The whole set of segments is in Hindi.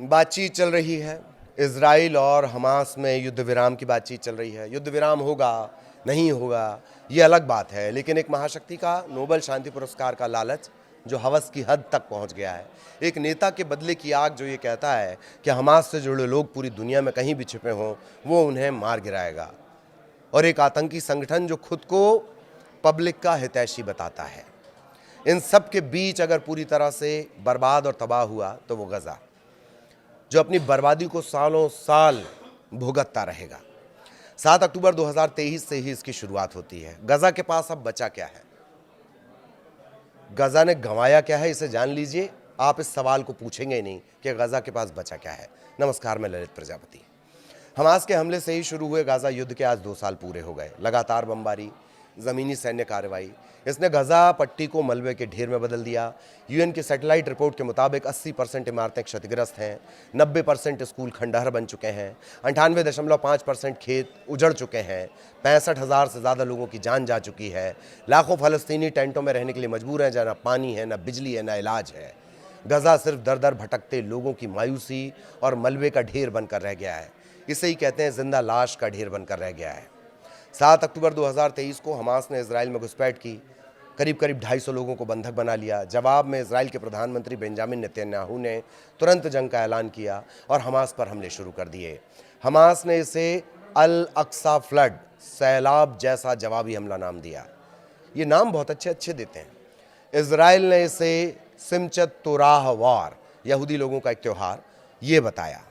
बातचीत चल रही है, इजराइल और हमास में युद्ध विराम की बातचीत चल रही है। युद्ध विराम होगा नहीं होगा ये अलग बात है, लेकिन एक महाशक्ति का नोबेल शांति पुरस्कार का लालच जो हवस की हद तक पहुंच गया है, एक नेता के बदले की आग जो ये कहता है कि हमास से जुड़े लोग पूरी दुनिया में कहीं भी छिपे हों वो उन्हें मार गिराएगा, और एक आतंकी संगठन जो खुद को पब्लिक का हितैषी बताता है। इन सब के बीच अगर पूरी तरह से बर्बाद और तबाह हुआ तो वो गजा, जो अपनी बर्बादी को सालों साल भुगतता रहेगा। 7 अक्टूबर 2023 से ही इसकी शुरुआत होती है। गजा के पास अब बचा क्या है, गजा ने गंवाया क्या है, इसे जान लीजिए। आप इस सवाल को पूछेंगे नहीं कि गजा के पास बचा क्या है। नमस्कार, मैं ललित प्रजापति। हमास के हमले से ही शुरू हुए गाजा युद्ध के आज 2 साल पूरे हो गए। लगातार बमबारी, ज़मीनी सैन्य कार्रवाई, इसने गजा पट्टी को मलबे के ढेर में बदल दिया। यूएन की सैटेलाइट रिपोर्ट के मुताबिक 80% इमारतें क्षतिग्रस्त हैं, 90% स्कूल खंडहर बन चुके हैं, 98.5% खेत उजड़ चुके हैं, 65,000 से ज़्यादा लोगों की जान जा चुकी है। लाखों फ़लस्तीनी टेंटों में रहने के लिए मजबूर हैं, जहाँ ना पानी है, ना बिजली है, ना इलाज है। गजा सिर्फ दर दर भटकते लोगों की मायूसी और मलबे का ढेर बनकर रह गया है। इसे ही कहते हैं जिंदा लाश का ढेर बनकर रह गया है। 7 अक्टूबर 2023 को हमास ने इजराइल में घुसपैठ की, करीब 250 लोगों को बंधक बना लिया। जवाब में इजराइल के प्रधानमंत्री बेंजामिन नेतन्याहू ने तुरंत जंग का ऐलान किया और हमास पर हमले शुरू कर दिए। हमास ने इसे अल अक्सा फ्लड, सैलाब जैसा जवाबी हमला नाम दिया। ये नाम बहुत अच्छे अच्छे देते हैं। इजराइल ने इसे सिमचत तोराह वार, यहूदी लोगों का एक त्यौहार, ये बताया।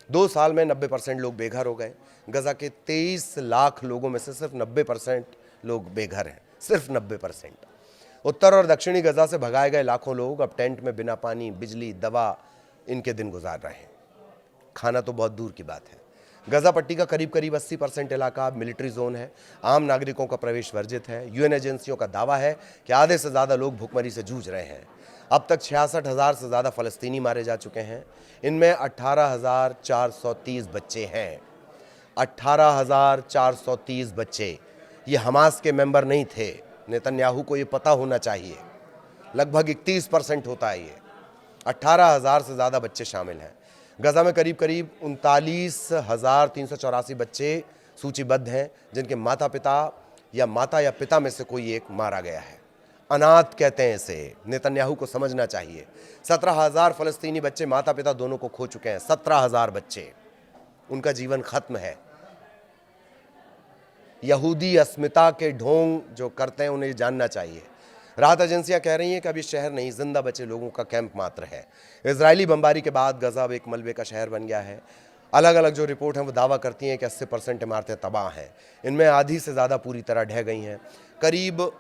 2 साल में 90% लोग बेघर हो गए। गजा के 23 लाख लोगों में से सिर्फ 90% लोग बेघर हैं, सिर्फ 90%। उत्तर और दक्षिणी गजा से भगाए गए लाखों लोग अब टेंट में बिना पानी, बिजली, दवा इनके दिन गुजार रहे हैं। खाना तो बहुत दूर की बात है। गजा पट्टी का करीब करीब 80% इलाका मिलिट्री जोन है। आम नागरिकों का प्रवेश वर्जित है। यूएन एजेंसियों का दावा है कि आधे से ज़्यादा लोग भूखमरी से जूझ रहे हैं। अब तक 66,000 से ज़्यादा फ़लस्तीनी मारे जा चुके हैं। इनमें 18,430 बच्चे हैं। 18,430 बच्चे। ये हमास के मेंबर नहीं थे। नेतन्याहू को ये पता होना चाहिए। लगभग 31% होता है ये। 18,000 से ज़्यादा बच्चे शामिल हैं। गजा में करीब करीब 39,384 बच्चे सूचीबद्ध हैं, जिनके माता या पिता में से कोई एक मारा गया है। अनाथ कहते हैं इसे, नेतन्याहू को समझना चाहिए। 17,000 फ़लस्तीनी बच्चे माता पिता दोनों को खो चुके हैं। 17,000 बच्चे, उनका जीवन खत्म है। यहूदी अस्मिता के ढोंग जो करते हैं उन्हें जानना चाहिए। राहत एजेंसियां कह रही हैं कि अब ये शहर नहीं, जिंदा बचे लोगों का कैंप मात्र है। इजरायली बमबारी के बाद गजा अब एक मलबे का शहर बन गया है। अलग अलग जो रिपोर्ट हैं वो दावा करती हैं कि 80% इमारतें तबाह हैं। इनमें आधी से ज़्यादा पूरी तरह ढह गई हैं। करीब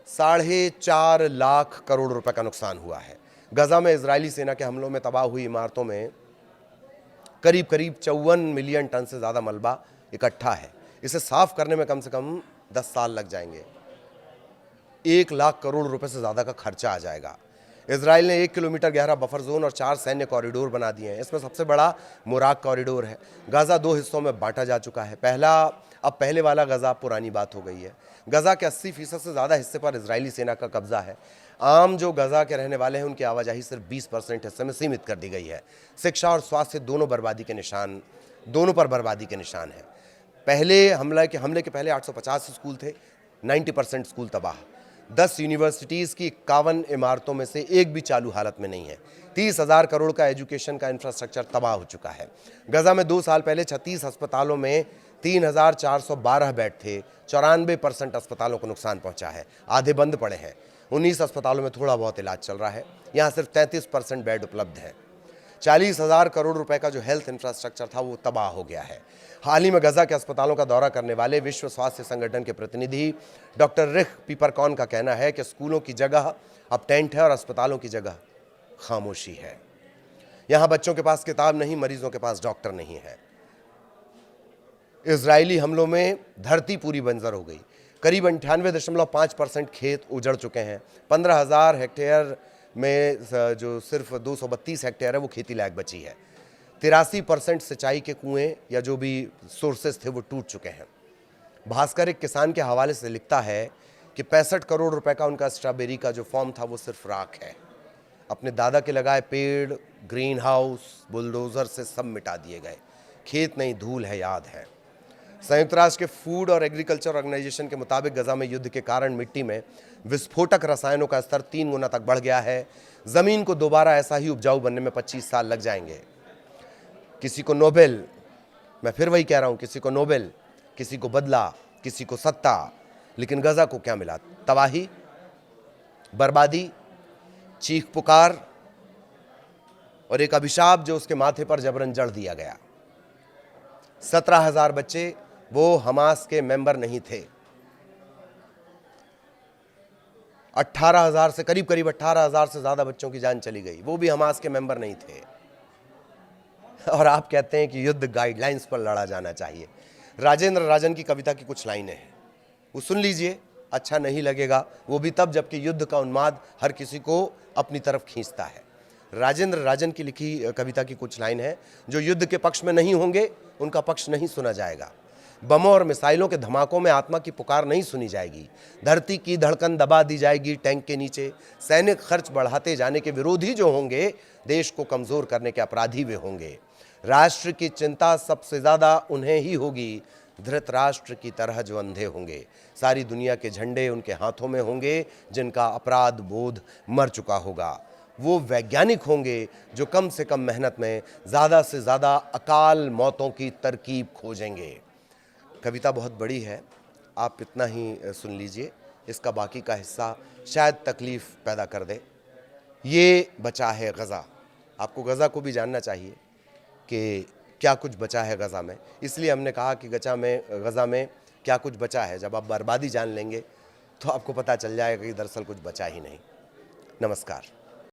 4.5 लाख करोड़ रुपए का नुकसान हुआ है। गजा में इजरायली सेना के हमलों में तबाह हुई इमारतों में करीब 54 मिलियन टन से ज़्यादा मलबा इकट्ठा है। इसे साफ करने में कम से कम 10 साल लग जाएंगे। 1 लाख करोड़ रुपए से ज़्यादा का खर्चा आ जाएगा। इजराइल ने 1 किलोमीटर गहरा बफर जोन और 4 सैन्य कॉरिडोर बना दिए हैं। इसमें सबसे बड़ा मुराक कॉरिडोर है। गजा 2 हिस्सों में बांटा जा चुका है। पहले वाला गजा पुरानी बात हो गई है। गजा के 80% से ज़्यादा हिस्से पर इजरायली सेना का कब्जा है। आम जो गजा के रहने वाले हैं उनकी आवाजाही सिर्फ 20% हिस्से में सीमित कर दी गई है। शिक्षा और स्वास्थ्य दोनों पर बर्बादी के निशान है। हमले के पहले 850 स्कूल थे, 90% स्कूल तबाह। 10 यूनिवर्सिटीज़ की 51 इमारतों में से एक भी चालू हालत में नहीं है। 30,000 करोड़ का एजुकेशन का इंफ्रास्ट्रक्चर तबाह हो चुका है। गजा में 2 साल पहले 36 अस्पतालों में 3,412 बेड थे। 94% अस्पतालों को नुकसान पहुंचा है, आधे बंद पड़े हैं। 19 अस्पतालों में थोड़ा बहुत इलाज चल रहा है। यहाँ सिर्फ 33% बेड उपलब्ध हैं। 40,000 करोड़ रुपए का जो हेल्थ इंफ्रास्ट्रक्चर था वो तबाह हो गया है। हाल ही में गजा के अस्पतालों का दौरा करने वाले विश्व स्वास्थ्य संगठन के प्रतिनिधि डॉक्टर रिख पीपरकॉन का कहना है कि स्कूलों की जगह अब टेंट है और अस्पतालों की जगह खामोशी है। यहाँ बच्चों के पास किताब नहीं, मरीजों के पास डॉक्टर नहीं है। इजरायली हमलों में धरती पूरी बंजर हो गई। करीब 98.5% खेत उजड़ चुके हैं। 15,000 हेक्टेयर में जो सिर्फ 232 हेक्टेयर है वो खेती लायक बची है। 83% सिंचाई के कुएं या जो भी सोर्सेस थे वो टूट चुके हैं। भास्कर एक किसान के हवाले से लिखता है कि 65 करोड़ रुपए का उनका स्ट्रॉबेरी का जो फॉर्म था वो सिर्फ राख है। अपने दादा के लगाए पेड़, ग्रीन हाउस बुलडोज़र से सब मिटा दिए गए, खेत नहीं धूल है याद है। संयुक्त राष्ट्र के फूड और एग्रीकल्चर ऑर्गेनाइजेशन के मुताबिक गजा में युद्ध के कारण मिट्टी में विस्फोटक रसायनों का स्तर 3 गुना तक बढ़ गया है। ज़मीन को दोबारा ऐसा ही उपजाऊ बनने में 25 साल लग जाएंगे। किसी को नोबेल, मैं फिर वही कह रहा हूँ, किसी को नोबेल, किसी को बदला, किसी को सत्ता, लेकिन गजा को क्या मिला? तबाही, बर्बादी, चीख पुकार और एक अभिशाप जो उसके माथे पर जबरन जड़ दिया गया। 17,000 बच्चे, वो हमास के मेंबर नहीं थे। 18,000 से करीब 18,000 से ज्यादा बच्चों की जान चली गई, वो भी हमास के मेंबर नहीं थे। और आप कहते हैं कि युद्ध गाइडलाइंस पर लड़ा जाना चाहिए। राजेंद्र राजन की कविता की कुछ लाइनें हैं, वो सुन लीजिए, अच्छा नहीं लगेगा, वो भी तब जबकि युद्ध का उन्माद हर किसी को अपनी तरफ खींचता है। राजेंद्र राजन की लिखी कविता की कुछ लाइन है, जो युद्ध के पक्ष में नहीं होंगे उनका पक्ष नहीं सुना जाएगा। बमों और मिसाइलों के धमाकों में आत्मा की पुकार नहीं सुनी जाएगी। धरती की धड़कन दबा दी जाएगी टैंक के नीचे। सैनिक खर्च बढ़ाते जाने के विरोधी जो होंगे, देश को कमजोर करने के अपराधी वे होंगे। राष्ट्र की चिंता सबसे ज्यादा उन्हें ही होगी, धृतराष्ट्र की तरह जो अंधे होंगे। सारी दुनिया के झंडे उनके हाथों में होंगे, जिनका अपराध बोध मर चुका होगा। वो वैज्ञानिक होंगे जो कम से कम मेहनत में ज़्यादा से ज़्यादा अकाल मौतों की तरकीब खोजेंगे। कविता बहुत बड़ी है, आप इतना ही सुन लीजिए, इसका बाकी का हिस्सा शायद तकलीफ़ पैदा कर दे। ये बचा है गज़ा। आपको गज़ा को भी जानना चाहिए कि क्या कुछ बचा है गज़ा में, इसलिए हमने कहा कि गज़ा में क्या कुछ बचा है। जब आप बर्बादी जान लेंगे तो आपको पता चल जाएगा कि दरअसल कुछ बचा ही नहीं। नमस्कार।